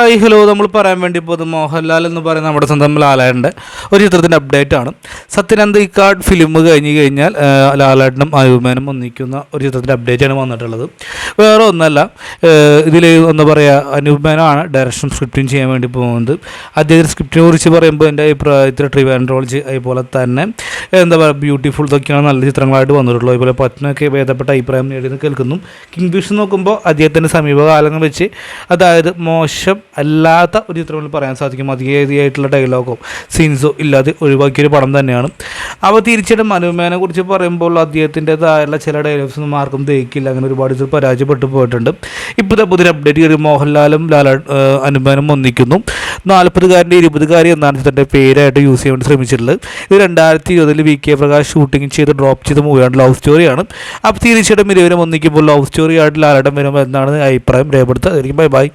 Hi hello, നമ്മൾ പറയാൻ വേണ്ടി പോകുന്നത് മോഹൻലാൽ എന്ന് പറയുന്ന നമ്മുടെ സ്വന്തം ലാലേട്ടൻ്റെ ഒരു ചിത്രത്തിൻ്റെ അപ്ഡേറ്റ് ആണ്. സത്യനന്ദ ഈ കാർഡ് ഫിലിം കഴിഞ്ഞ് കഴിഞ്ഞാൽ ലാലേട്ടനും അനൂപ് ഒന്നിക്കുന്ന ഒരു ചിത്രത്തിൻ്റെ അപ്ഡേറ്റാണ് വന്നിട്ടുള്ളത്. വേറെ ഒന്നല്ല, ഇതിൽ എന്താ പറയുക, അനൂപ് മേനോനാണ് ഡയറക്ഷൻ സ്ക്രിപ്റ്റിംഗ് ചെയ്യാൻ വേണ്ടി പോകുന്നത്. അദ്ദേഹത്തിൻ്റെ സ്ക്രിപ്റ്റിനെ കുറിച്ച് പറയുമ്പോൾ എൻ്റെ അഭിപ്രായത്തിൽ ട്രിവാൻഡ്രോളജി, അതുപോലെ തന്നെ എന്താ പറയുക ബ്യൂട്ടിഫുൾ, ഇതൊക്കെയാണ് നല്ല ചിത്രങ്ങളായിട്ട് വന്നിട്ടുള്ളത്. അതുപോലെ പത്മൊക്കെ ഭേദപ്പെട്ട അഭിപ്രായം നേടിയെന്ന് കേൾക്കുന്നു. കിങ് ഫിഷ് നോക്കുമ്പോൾ അദ്ദേഹത്തിൻ്റെ സമീപകാലങ്ങൾ വെച്ച്, അതായത് മോശം അല്ലാത്ത ഒരു ചിത്രങ്ങളിൽ പറയാൻ സാധിക്കും. അധികമായിട്ടുള്ള ഡയലോഗോ സീൻസോ ഇല്ലാതെ ഒഴിവാക്കിയൊരു പടം തന്നെയാണ്. അപ്പോൾ തീർച്ചയായിട്ടും അനൂപ് മേനോനെ കുറിച്ച് പറയുമ്പോൾ അദ്ദേഹത്തിൻ്റെതായുള്ള ചില ഡയലോഗ്സൊന്നും ആർക്കും ദഹിക്കില്ല. അങ്ങനെ ഒരുപാട് ഇത് പരാജയപ്പെട്ടു പോയിട്ടുണ്ട്. ഇപ്പോഴത്തെ പുതിയ അപ്ഡേറ്റ് കയറി മോഹൻലാലും അനൂപ് മേനോനും ഒന്നിക്കുന്നു. 40-കാരൻ്റെ 20-കാരി എന്നാണ് ചിത്രത്തിൻ്റെ പേരായിട്ട് യൂസ് ചെയ്യാൻ വേണ്ടി ശ്രമിച്ചിട്ടുള്ളത്. ഇത് 2020 VK പ്രകാശ് ഷൂട്ടിംഗ് ചെയ്ത് ഡ്രോപ്പ് ചെയ്ത മൂവിയാണ്, ലവ് സ്റ്റോറിയാണ്. അപ്പോൾ തീർച്ചയായിട്ടും ഇരുവരും ഒന്നിക്കുമ്പോൾ ലവ് സ്റ്റോറി ആയിട്ട് ലാലേട്ടൻ വരുമ്പോൾ എന്നാണ് അഭിപ്രായം രേഖപ്പെടുത്തുക. Bye bye.